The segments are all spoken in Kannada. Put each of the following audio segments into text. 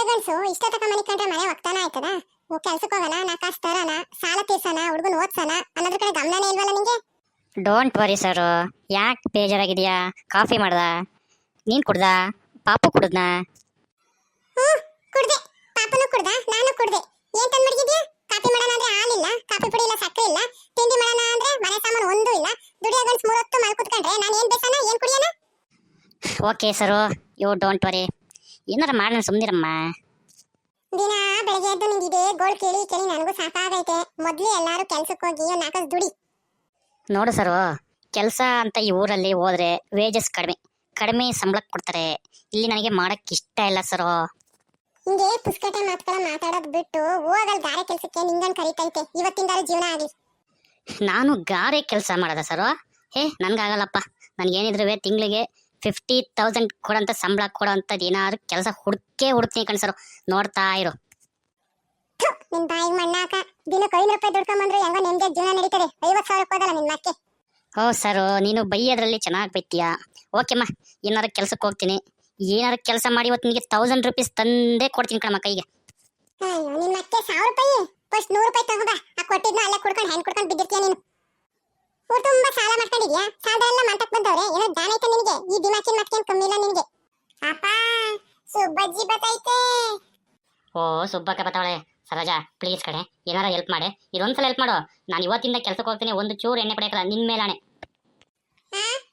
ಗಂಡ್ಸು ಇಷ್ಟೊತ್ತಕ ಮನೆ ಕಂಡ್ರೆ ಮನೆ ಒಕ್ತಾನ ಆಯ್ತದ. ಕೆಲ್ಸಕ್ಕೆ ಹೋಗೋಣ, ನಾ ಕಾಸು ತರೋಣ, ಸಾಲ ತೀರ್ಸೋಣ, ಹುಡುಗನ ಓದ್ಸೋಣ ಅನ್ನೋದ್ರ ಕಡೆ ಗಮನನೇ ಇಲ್ವಲ್ಲ ನಿಂಗೆ. Don't worry sir. ಯಾಕೆ ಬೇಜಾರಾಗಿದೆಯಾ? ಕಾಫಿ ಮಾಡ್ದ? ನೀನು ಕುಡ್ದ? ಪಾಪು ಕುಡ್ದನಾ? ಕುಡ್ದೆ. ಪಾಪನು ಕುಡ್ದ, ನಾನು ಕುಡ್ದೆ. ಏನ್ ತಂದ್ ಮಡಗಿದ್ಯಾ? ಕಾಫಿ ಮಾಡೋಣ ಅಂದ್ರೆ ಹಾಲಿಲ್ಲ, ಕಾಫಿ ಪುಡಿ ಇಲ್ಲ, ಸಕ್ಕರೆ ಇಲ್ಲ. ತಿಂಡಿ ಮಾಡೋಣ ಅಂದ್ರೆ ಮನೆ ಸಾಮಾನು ಒಂದೂ ಇಲ್ಲ. ದುಡಿಯೋ ಗಂಡ್ಸ್ 3 ಹೊತ್ತು ಮಲ್ ಕುತ್ಕೊಂಡ್ರೆ ನಾನು ಏನ್ ಬೇಸನ, ಏನ್ ಕುಡಿಯೋಣ? Okay sir, you don't worry. ಏನಾರ ಮಾಡೋಣ, ಸುಮ್ಮನಿರಮ್ಮ. ದಿನ ಬೆಳಗ್ಗೆ ಎದ್ದು ನಿಂಗಿದೆ ಗೋಳ್ ಕೇಳಿ ಕೇಳಿ ನನಗೂ ಸಾಕಾಗೈತೆ. ಮೊದ್ಲು ಎಲ್ಲಾರು ಕೆಲ್ಸಕ್ಕೆ ಹೋಗಿ 4 ದುಡಿ. ನೋಡು ಸರು, ಕೆಲಸ ಅಂತ ಈ ಊರಲ್ಲಿ ಹೋದ್ರೆ ವೇಜಸ್ ಕಡಿಮೆ ಸಂಬಳಕ್ಕೆ ಕೊಡ್ತಾರೆ. ಇಲ್ಲಿ ನನಗೆ ಮಾಡಕ್ ಇಷ್ಟ ಇಲ್ಲ ಸರು. ಹಿಂಗೆ ಪುಸ್ಕಟೆ ಮಾತುಗಳ ಮಾತಾಡೋದು ಬಿಟ್ಟು ಹೋಗಲ್ ಗಾರೆ ಕೆಲ್ಸಕ್ಕೆ ನಿಂಗನ್ ಕರಿತೈತೆ. ಇವತ್ತಿಂದಾರು ಜೀವನ ಆಗ್ಲಿ. ನಾನು ಗಾರೆ ಕೆಲಸ ಮಾಡೋದ ಸರು? ನನ್ಗಾಗಲ್ಲಪ್ಪ. ನನ್ಗೇನಿದ್ರು ತಿಂಗಳಿಗೆ 50,000 ಕೊಡೋಂಥ ಸಂಬಳ ಕೊಡೋಂಥದ್ದು ಏನಾದ್ರು ಕೆಲಸ ಹುಡುಕ್ತೀನಿ ಕಣ್ಸರು. ನೋಡ್ತಾ ಇರು. ನಿನ್ ಬಾಯಿಗೆ ಮಣ್ಣಾಕ. ದಿನಕ್ಕೆ 500 ರೂಪಾಯಿ ದುಡ್ಕೊಂಬಂದ್ರೆ ಹೆಂಗೋ ನೆಮ್ಮದಿ ಜೀವನ ನಡೀತದೆ. 50,000 ಹೋದಲ್ಲ ನಿನ್ ಮಕ್ಕೆ. ಓ ಸರು, ನೀನು ಬೈಯೋದ್ರಲ್ಲಿ ಚೆನ್ನಾಗಿ ಬೈತೀಯಾ? ಓಕೆಮ್ಮ, ಏನಾರು ಕೆಲ್ಸಕ್ಕೆ ಹೋಗ್ತೀನಿ. ಏನಾರು ಕೆಲಸ ಮಾಡಿ ಇವತ್ತು ನಿನಗೆ 1000 ರೂಪೀಸ್ ತಂದೇ ಕೊಡ್ತೀನಿ ಕಣಮ್ಮ ಕೈಗೆ. ಅಯ್ಯೋ ನಿನ್ ಮತ್ತೆ 1000 ರೂಪಾಯಿ ಫಸ್ಟ್ 100 ರೂಪಾಯಿ ತಗೋಬಾ. ಆ ಕೊಟ್ಟಿದ್ನ ಅಲ್ಲೇ ಕುಡ್ಕೊಂಡು ಹೆಣ್ ಕುಡ್ಕೊಂಡು ಬಿದ್ದಿರ್ತೀಯ ನೀನು. ಊರು ತುಂಬಾ ಸಾಲ ಮಾಡ್ಕೊಂಡಿದ್ಯಾ? ಸಾಲದೆಲ್ಲ ಮಂಟಕ್ ಬಂದವ್ರೆ. ಏನೋ ದಾನ ಐತೆ ನಿನಗೆ. ಈ ದಿಮಾಕಿನ ಮತ್ಕೇನ್ ಕಮ್ಮಿ ಇಲ್ಲ ನಿನಗೆ. ಅಪ್ಪ ಸುಬ್ಬಜ್ಜಿ ಬತ್ತೈತೆ. ಓ ಸುಬ್ಬಕ್ಕ ಬತ್ತಾವಳೆ. ಸರೋಜಾ ಪ್ಲೀಸ್ ಕಡೆ ಏನಾರ ಹೆಲ್ಪ್ ಮಾಡಿ. ಇದೊಂದ್ಸಲ ಹೆಲ್ಪ್ ಮಾಡು. ನಾನು ಇವತ್ತಿಂದ ಕೆಲ್ಸಕ್ಕೆ ಹೋಗ್ತೀನಿ. ಒಂದು ಚೂರು ಎಣ್ಣೆ ಕೊಡಕಲ್ಲ ನಿನ್ ಮೇಲಾಣೆ.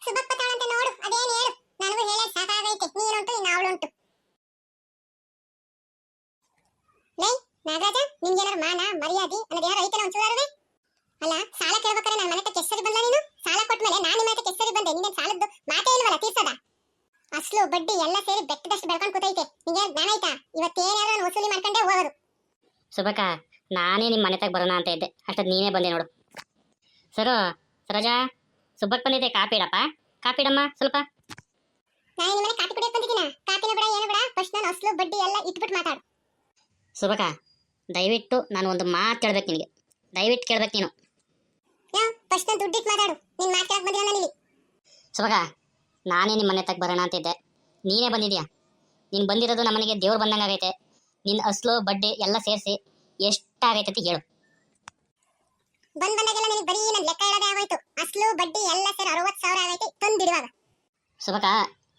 ಸುಬ್ಬಕ್ಕ ಬತ್ತಾವಳಂತೆ ನೋಡು. ಅದೇನು ಹೇಳು. ನನಗೂ ಹೇಳೇ ಸಾಕಾಗೈತೆ. ನೀನುಂಟು ಇನ್ನು ಅವಳುಂಟು. ಲೈ ನಾಗರಾಜ, ನಿನ್ಗೇನಾರು ಮಾನ ಮರ್ಯಾದೆ ಅನ್ನೋದು ಯಾರು ಐತನ ಒಂಚೂರೇ? ಅಲ್ಲ, ಸಾಲ ಕೇಳ್ಬೇಕಾರೆ ನನ್ನ ಮನೆ ತಕ್ಕ ಎಷ್ಟರಿ ಬಂದ ನೀನು? ಸಾಲ ಕೊಟ್ಮೇಲೆ ನಾನು ನಿಮ್ಮ ಮನೆ ಎಷ್ಟರಿ ಬಂದೆ? ನಿನ್ನ ಸಾಲದ್ದು ಮಾತೇ ಇಲ್ವಲ್ಲ ತೀರ್ಸದ. ಅಸ್ಲು ಬಡ್ಡಿ ಎಲ್ಲ ಸೇರಿ ಬೆಟ್ಟದಷ್ಟು ಬೆಳ್ಕೊಂಡು ಕೂತೈತೆ. ನಿಂಗೆ ಜ್ಞಾನ ಆಯ್ತಾ? ಇವತ್ತೇನಾದ್ರು ವಸೂಲಿ ಮಾಡ್ಕೊಂಡೇ ಹೋಗೋದು. ಸುಬ್ಬಕ್ಕ, ನಾನೇ ನಿಮ್ಮ ಮನೆ ತಗ ಬರೋಣ ಅಂತ ಇದ್ದೆ, ಅಷ್ಟೊತ್ತು ನೀನೇ ಬಂದೆ ನೋಡು. ಸರೋಜಾ, ಸುಬ್ಬಕ್ ಬಂದೈತೆ. ಕಾಪಿ ಇಡಪ್ಪ. ಕಾಪಿ ಇಡಮ್ಮ ಸ್ವಲ್ಪ. ನಾನು ನಿಮ್ಮ ಮನೆ ಕಾಪಿ ಕುಡಿಯಕ್ಕೆ ಬಂದಿದ್ದೀನ? ಕಾಪಿನ ಬಿಡ, ಏನು ಬಿಡ. ಫಸ್ಟ್ ನಾನು ಅಸ್ಲು ಬಡ್ಡಿ ಎಲ್ಲ ಇಟ್ಬಿಟ್ಟು ಮಾತಾಡು. ಸುಬ್ಬಕ್ಕ, ದಯವಿಟ್ಟು ನಾನು ಒಂದು ಮಾತು ಕೇಳ್ಬೇಕು ನಿನಗೆ. ದಯವಿಟ್ಟು ಕೇಳ್ಬೇಕು ನೀನು. ಫಸ್ಟ್ ನಾನು ದುಡ್ಡಿಟ್ಟು ಮಾತಾಡು. ನಿನ್ ಮಾತು ಕೇಳಕ್ಕೆ ಬಂದಿಲ್ಲ ನಾನು ಇಲ್ಲಿ. ಸುಬ್ಬಕ್ಕ, ನಾನೇ ನಿಮ್ಮ ಮನೆ ತಗ ಬರೋಣ ಅಂತಿದ್ದೆ, ನೀನೇ ಬಂದಿದ್ಯಾ. ನೀನು ಬಂದಿರೋದು ನಮ್ಮನೆಗೆ ದೇವ್ರು ಬಂದಂಗಾಗೈತೆ. ನಿನ್ನ ಅಸ್ಲು ಬಡ್ಡಿ ಎಲ್ಲ ಸೇರಿಸಿ ಎಷ್ಟಾಗೈತೆ ಹೇಳು. ಬಂದಾಗೆಲ್ಲ ನನಗೆ ಬರೀ ನನ್ನ ಲೆಕ್ಕ ಇರೋದೇ ಆಗೋಯ್ತು. ಅಸ್ಲು ಬಡ್ಡಿ ಎಲ್ಲ ಸೇರಿ 60,000 ಆಗೈತೆ. ತಂದಿಡುವಾಗ ಸುಬ್ಬಕ್ಕ,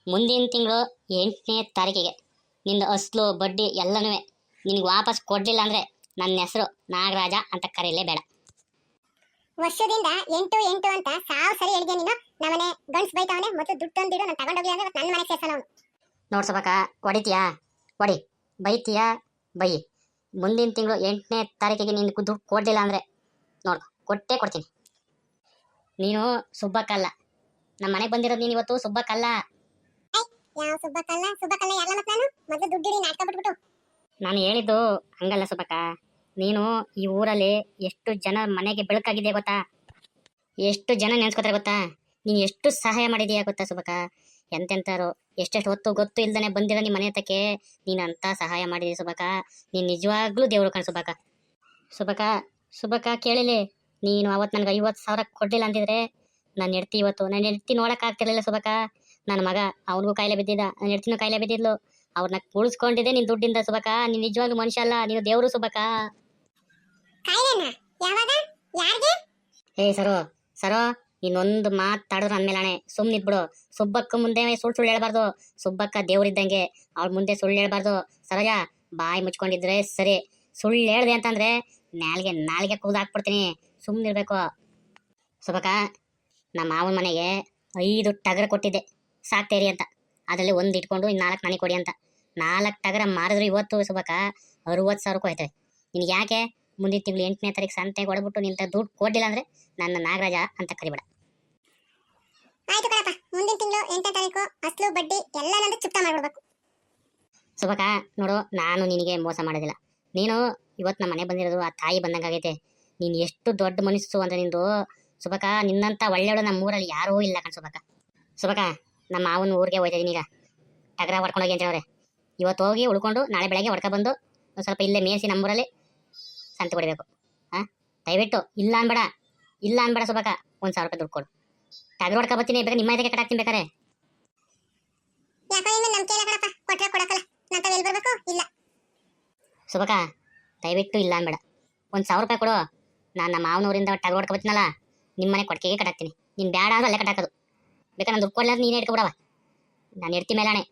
ಮುಂದಿನ ತಿಂಗಳು 8ನೇ ತಾರೀಕಿಗೆ ನಿಂದ ಅಸ್ಲು ಬಡ್ಡಿ ಎಲ್ಲನೂ ನಿನಗೆ ವಾಪಸ್ ಕೊಡಲಿಲ್ಲ ಅಂದರೆ ನನ್ನ ಹೆಸರು ನಾಗರಾಜ ಅಂತ ಕರೀಲೇಬೇಡ. ವರ್ಷದಿಂದ 8 ಅಂತ 1000 ಸರಿ ಹೇಳಿದ್ಯಾ ನೀನು. ನಮ್ಮನೆ ಗಂಡ್ಸ್ ಬೈತಾವನೆ. ಮೊದಲು ದುಡ್ಡು ತಂದಿಡು, ನಾನು ತಗೊಂಡೋಗ್ಲಿ ಅಂದ್ರೆ ನನ್ನ ಮನೆಗೆ ಸೇರ್ಸಲ್ಲ ಅವನು. ನೋಡ್ ಸುಬ್ಬಕ್ಕ, ಹೊಡಿತೀಯಾ ಹೊಡಿ, ಬೈತೀಯಾ ಬೈ. ಮುಂದಿನ ತಿಂಗಳು 8ನೇ ತಾರೀಕಿಗೆ ನೀನು ದುಡ್ಡು ಕೊಡಲಿಲ್ಲ ಅಂದರೆ ನೋಡು, ಕೊಟ್ಟೇ ಕೊಡ್ತೀನಿ. ನೀನು ಸುಬ್ಬಕ್ಕಲ್ಲ, ನಮ್ಮ ಮನೆಗೆ ಬಂದಿರೋದು ನೀನು ಇವತ್ತು. ಸುಬ್ಬಕ್ಕಲ್ಲ. ಯಾವ ಸುಬ್ಬಕ್ಕಲ್ಲ? ಸುಬ್ಬಕ್ಕಲ್ಲ ಯಾರಲ್ಲ ಮತ್ತೆ ನಾನು? ಮೊದಲು ದುಡ್ಡಿಡಿ ನಾಟಕ ಬಿಟ್ಬಿಟ್ಟು. ನಾನು ಹೇಳಿದ್ದು ಹಂಗಲ್ಲ ಸುಬ್ಬಕ್ಕ. ನೀನು ಈ ಊರಲ್ಲಿ ಎಷ್ಟು ಜನ ಮನೆಗೆ ಬೆಳಕಾಗಿದೆ ಗೊತ್ತಾ? ಎಷ್ಟು ಜನ ನೆನ್ಸ್ಕೊತಾರೆ ಗೊತ್ತಾ? ನೀನು ಎಷ್ಟು ಸಹಾಯ ಮಾಡಿದೀಯಾ ಗೊತ್ತಾ ಸುಬ್ಬಕ್ಕ? ಎಂತೆಂಥವ್ರು ಎಷ್ಟೆಷ್ಟು ಹೊತ್ತು ಗೊತ್ತು ಇಲ್ದೇ ಬಂದಿರೋ ನಿಮ್ಮ ಮನೆ ಹತ್ತಕ್ಕೆ ನೀನು ಅಂತ ಸಹಾಯ ಮಾಡಿದೀಯ ಸುಬ್ಬಕ್ಕ. ನೀನು ನಿಜವಾಗ್ಲೂ ದೇವ್ರು ಕಣ್ ಸುಬ್ಬಕ್ಕ. ಸುಬ್ಬಕ್ಕ ಕೇಳಿಲಿ, ನೀನು ಅವತ್ತು ನನಗೆ 50,000 ಕೊಡಲಿಲ್ಲ ಅಂತಿದ್ರೆ ನನ್ನ ಹೆಂಡ್ತಿ ನನ್ನ ಹೆಂಡ್ತಿ ನೋಡೋಕ್ಕಾಗ್ತಿರ್ಲಿಲ್ಲ ಸುಬ್ಬಕ್ಕ. ನನ್ನ ಮಗ ಅವನಿಗೂ ಕಾಯಿಲೆ ಬಿದ್ದಿದ್ದ, ನನ್ನ ಹೆಂಡ್ತಿನೂ ಕಾಯಿಲೆ ಬಿದ್ದಿದ್ಲು. ಅವ್ರನ್ನ ಉಳಿಸ್ಕೊಂಡಿದ್ದೆ ನಿನ್ನ ದುಡ್ಡಿಂದ ಸುಬ್ಬಕ್ಕ. ನೀನು ನಿಜವಾಗ್ಲೂ ಮನುಷ್ಯ ಅಲ್ಲ, ನೀನು ದೇವರು ಸುಬ್ಬಕ್ಕ. ಸರೋ, ಇನ್ನೊಂದು ಮಾತಾಡಿದ್ರು ಅಂದ್ಮೇಲಾಣೆ ಸುಮ್ಮನೆ ಇದ್ಬಿಡು. ಸುಬ್ಬಕ್ಕ ಮುಂದೆ ಸುಳ್ಳು ಹೇಳ್ಬಾರ್ದು. ಸುಬ್ಬಕ್ಕ ದೇವ್ರಿದ್ದಂಗೆ, ಅವ್ರ ಮುಂದೆ ಸುಳ್ಳು ಹೇಳ್ಬಾರ್ದು. ಸರೋಜಾ, ಬಾಯಿ ಮುಚ್ಕೊಂಡಿದ್ರೆ ಸರಿ. ಸುಳ್ಳು ಹೇಳ್ದೆ ಅಂತಂದ್ರೆ ನಾಲ್ಗೆ ಕೂದಾಕ್ಬಿಡ್ತೀನಿ. ಸುಮ್ಮನೆ ಇರ್ಬೇಕು ಸುಬ್ಬಕ್ಕ. ನಮ್ಮ ಮಾವನ ಮನೆಗೆ 5 ಟಗರ ಕೊಟ್ಟಿದ್ದೆ ಸಾಕ್ತೇರಿ ಅಂತ. ಅದರಲ್ಲಿ 1 ಇಟ್ಕೊಂಡು ಇನ್ನು 4 ನನಗೆ ಕೊಡಿ ಅಂತ. 4 ಟಗರ ಮಾರಿದ್ರು ಇವತ್ತು ಸುಬ್ಬಕ್ಕ 60,000 ಹೋಯ್ತದೆ. ನಿನಗೆ ಯಾಕೆ ಮುಂದಿನ ತಿಂಗಳು 8ನೇ ತಾರೀಕು ಸಂತೆಗೆ ಹೊಡ್ಬಿಟ್ಟು ನಿಂತ ದುಡ್ಡು ಕೊಡಲಿಲ್ಲ ಅಂದರೆ ನನ್ನ ನಾಗರಾಜ ಅಂತ ಕರಿಬೇಡ. ಆಯ್ತು ಕಣಪ್ಪ, ಮುಂದಿನ ತಿಂಗಳು 8ನೇ ತಾರೀಕು ಅಸ್ಲು ಬಡ್ಡಿ ಎಲ್ಲ ನಂದು ಚುಕ್ತಾ ಮಾಡ್ಬಿಡ್ಬೇಕು. ಸುಬ್ಬಕ್ಕ ನೋಡು, ನಾನು ನಿನಗೆ ಮೋಸ ಮಾಡೋದಿಲ್ಲ. ನೀನು ಇವತ್ತು ನಮ್ಮ ಮನೆ ಬಂದಿರೋದು ಆ ತಾಯಿ ಬಂದಂಗಾಗೈತೆ. ನೀನು ಎಷ್ಟು ದೊಡ್ಡ ಮನಸ್ಸು ಅಂದರೆ ನಿಂದು ಸುಬ್ಬಕ್ಕ. ನಿನ್ನಂಥ ಒಳ್ಳೆಯಳು ನಮ್ಮ ಊರಲ್ಲಿ ಯಾರೂ ಇಲ್ಲ ಕಣ್ ಸುಬ್ಬಕ್ಕ. ನಮ್ಮ ಮಾವನ ಊರಿಗೆ ಹೋಯ್ತಿದ್ದೀನಿ ಈಗ. ಟಗರ ಹೊಡ್ಕೊಂಡೋಗಿ ಅಂತ ಹೇಳವ್ರೆ. ಇವತ್ತು ಹೋಗಿ ಉಳ್ಕೊಂಡು ನಾಳೆ ಬೆಳಗ್ಗೆ ಹೊಡ್ಕೊಬಂದು ಒಂದು ಸ್ವಲ್ಪ ಇಲ್ಲೇ ಮೇಯಿಸಿ ನಮ್ಮೂರಲ್ಲಿ ಸಂತೆ ಹೊಡಿಬೇಕು. ದಯವಿಟ್ಟು ಇಲ್ಲ ಅನ್ಬೇಡ ಸುಬ್ಬಕ್ಕ. 1,000 ರೂಪಾಯಿ ದುಡ್ಡು ಕೊಡು. ಟಗರ ಹೊಡ್ಕೊ ಬರ್ತೀನಿ, ಬೇಕಾದ್ರೆ ನಿಮ್ಮ ಇದಕ್ಕೆ ಕಟ್ಟಾಕ್ತೀನಿ ಬೇಕಾರೆ. ಯಾಕೋ ಇನ್ನು ನಂಬಿಕೆ ಇಲ್ಲ ಕಣಪ್ಪ. ಕೊಟ್ರೆ ಕೊಡಕಲ್ಲ. ನಂತ ಎಲ್ಲಿ ಬರಬೇಕು? ಇಲ್ಲ ಸುಬಕ ದಯವಿಟ್ಟು ಇಲ್ಲ ಅನ್ಬೇಡ. 1,000 ರೂಪಾಯಿ ಕೊಡು. ನಾನು ನಮ್ಮ ಮಾವನೂರಿಂದ ಟಗರು ಹೊಡ್ಕೊಬತ್ತೀನಲ್ಲ, ನಿಮ್ಮ ಮನೆ ಕೊಟ್ಟಿಗೆ ಕಟ್ಟಾಕ್ತೀನಿ. ನೀನು ಬೇಡ ಅಂದ್ರೆ ಅಲ್ಲೇ ಕಟ್ಟಾಕೋದು. ಬೇಕಾದ್ರೆ ನಾನು ದುಡ್ಡು ಕೊಡ್ಲಾರ ನೀನೇ ಇಟ್ಕೊಬಿಡವ. ನಾನು ಇರ್ತಿ ಮೇಲಾಣೆ.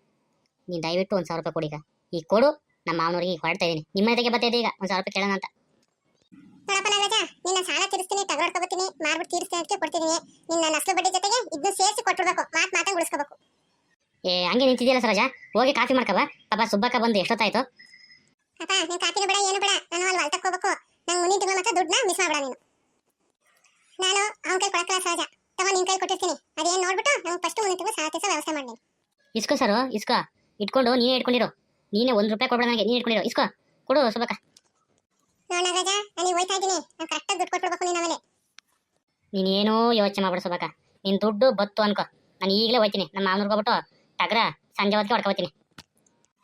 ನೀನು ದಯವಿಟ್ಟು 1,000 ರೂಪಾಯಿ ಕೊಡಿ. ಈಗ ಕೊಡು. ನಮ್ಮ ಮಾವನವ್ರಿಗೆ ಹೊರಡ್ತಾ ಇದ್ದೀನಿ. ನಿಮ್ಮ ಮನೆಗೆ ಬರ್ತಾಯಿದೆ ಈಗ 1,000 ರೂಪಾಯಿ ಕೇಳೋಣ ಅಂತ. ನೋಡಪ್ಪ ನಾಗರಾಜ, ನಿನ್ನ ಸಾಲ ತೀರಿಸ್ತೀನಿ, ಟಗರು ಹೊಡ್ಕೊಬತ್ತೀನಿ, ಮಾರ್ಬಿಟ್ಟು ತೀರಿಸ್ತೀನಿ ಅಂತ ಕೊಡ್ತೀನಿ. ನಿನ್ನ ನಸ್ಲು ಬಡ್ಡಿ ಜೊತೆಗೆ ಇದನ್ನು ಸೇರಿಸಿ ಕೊಟ್ಬಿಡ್ಬೇಕು. ಮಾತಂಗ್ ಉಳಿಸ್ಕೋಬೇಕು. ಹಂಗೆ ನಿಂತಿದ್ಯಲ್ಲ ಸರೋಜ, ಹೋಗಿ ಕಾಫಿ ಮಾಡ್ಕವ. ಪಾಪ ಸುಬ್ಬಕ್ಕ ಬಂದು ಎಷ್ಟೊತ್ತಾಯ್ತು? ಅಪ್ಪ ನೀನು ಕಾಪಿನೂ ಬೇಡ ಏನು ಬೇಡ, ನಾನು ಅಲ್ಲಿ ಹೊಲ್ತಕ್ಕೆ ಹೋಗ್ಬೇಕು. ನಂಗೆ ಮುಂದಿನ ತಿಂಗಳು ಮಾತ್ರ ದುಡ್ಡನ್ನ ಮಿಸ್ ಮಾಡಬೇಡ ನೀನು. ನಾನು ಅವನ ಕೈ ಕೊಡಕ್ಕಲ್ಲ ಸಹಜ, ತಗೋ ನಿನ್ನ ಕೈ ಕೊಟ್ಟಿರ್ತೀನಿ. ಅದೇನು ನೋಡ್ಬಿಟ್ಟು ನಂಗೆ ಫಸ್ಟ್ ಮುಂದಿನ ತಿಂಗಳು ಸಾಲ ತೀರ್ಸೋ ವ್ಯವಸ್ಥೆ ಮಾಡಿ. ಇಸ್ಕೋ ಸರು, ಇಸ್ಕೋ. ಇಟ್ಕೊಂಡು ನೀನೇ ಇಟ್ಕೊಂಡಿರೋ. ನೀನೇ 1 ರೂಪಾಯಿ ಕೊಡ್ಬೇಡ ನನಗೆ, ನೀನು ಇಟ್ಕೊಂಡಿರೋ. ಇಸ್ಕೋ, ಕೊಡು ಸುಬ್ಬಕ್ಕ. ನೋಡಿ ನಾಗರಾಜ, ನಾನು ಈಗ ಹೋಯ್ತಾ ಇದ್ದೀನಿ. ನಾನು ಕರೆಕ್ಟಾಗಿ ದುಡ್ಡು ಕೊಟ್ಬಿಡ್ಬೇಕು ನೀನು ಆಮೇಲೆ. ನೀನೇನೂ ಯೋಚನೆ ಮಾಡ್ಬಿಡು ಸುಬ್ಬಕ್ಕ. ನಿನ್ನ ದುಡ್ಡು ಬತ್ತು ಅನ್ಕೋ. ನಾನು ಈಗಲೇ ಹೋಗ್ತೀನಿ. ನಮ್ಮ ಮಾವನೂರ್ಗೆ ಹೋಗ್ಬಿಟ್ಟು ಟಗರ ಸಂಜೆ ಹೊತ್ತಿಗೆ ಹೊಡ್ಕೊಬತ್ತೀನಿ.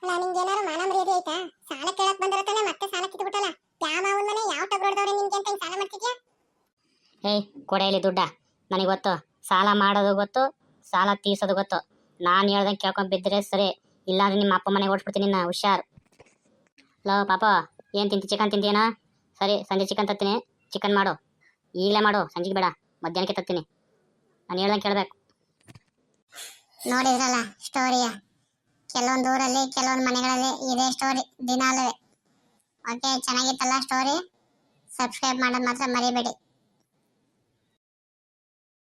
ಅಲ್ಲ ನಿಂಗೆ ಏನಾರು ಮಾನ ಮರ್ಯಾದೆ ಆಯ್ತಾ? ಸಾಲ ಕೇಳಕ್ ಬಂದಿರತ್ತಾನೆ ಮತ್ತೆ ಸಾಲ ಕಿತ್ಬಿಟ್ಟಲ್ಲ. ಯಾವ ಮಾವನ ಮನೆ ಯಾವ ಟಗರು ಹೊಡೆದವ್ರೆ ನಿನ್ಗೆ ಅಂತ ಹಿಂಗೆ ಸಾಲ ಮಾಡ್ತಿದ್ಯಾ? ಏಯ್ ಕೊಡೆಯಲ್ಲಿ ದುಡ್ಡ. ನನಗೆ ಗೊತ್ತು, ಸಾಲ ಮಾಡೋದು ಗೊತ್ತು, ಸಾಲ ತೀರ್ಸೋದು ಗೊತ್ತು. ನಾನು ಹೇಳ್ದಂಗೆ ಕೇಳ್ಕೊಂಡು ಬಿದ್ದರೆ ಸರಿ, ಇಲ್ಲಾಂದ್ರೆ ನಿಮ್ಮ ಅಪ್ಪ ಮನೆಗೆ ಓಡಿಸ್ಬಿಡ್ತೀನಿ. ನಿನ್ನ ಹುಷಾರು. ಲೋ ಪಾಪ, ಏನು ತಿಂತಿ? ಚಿಕನ್ ತಿಂತೀನಾ? ಸರಿ, ಸಂಜೆ ಚಿಕನ್ ತತ್ತೀನಿ. ಚಿಕನ್ ಮಾಡು, ಈಗಲೇ ಮಾಡು, ಸಂಜೆಗೆ ಬೇಡ, ಮಧ್ಯಾಹ್ನಕ್ಕೆ ತತ್ತೀನಿ. ನಾನು ಹೇಳ್ದಂಗೆ ಕೇಳಬೇಕು. ನೋಡಿದ್ರಲ್ಲ ಸ್ಟೋರಿಯ, ಕೆಲವೊಂದು ಊರಲ್ಲಿ ಕೆಲವೊಂದು ಮನೆಗಳಲ್ಲಿ ಇದೇ ಸ್ಟೋರಿ ದಿನಾಲೂ. Okay, ಚೆನ್ನಾಗಿತ್ತಲ್ಲ story? ಸಬ್ಸ್ಕ್ರೈಬ್ ಮಾಡೋದು ಮಾತ್ರ ಮರಿಬೇಡಿ.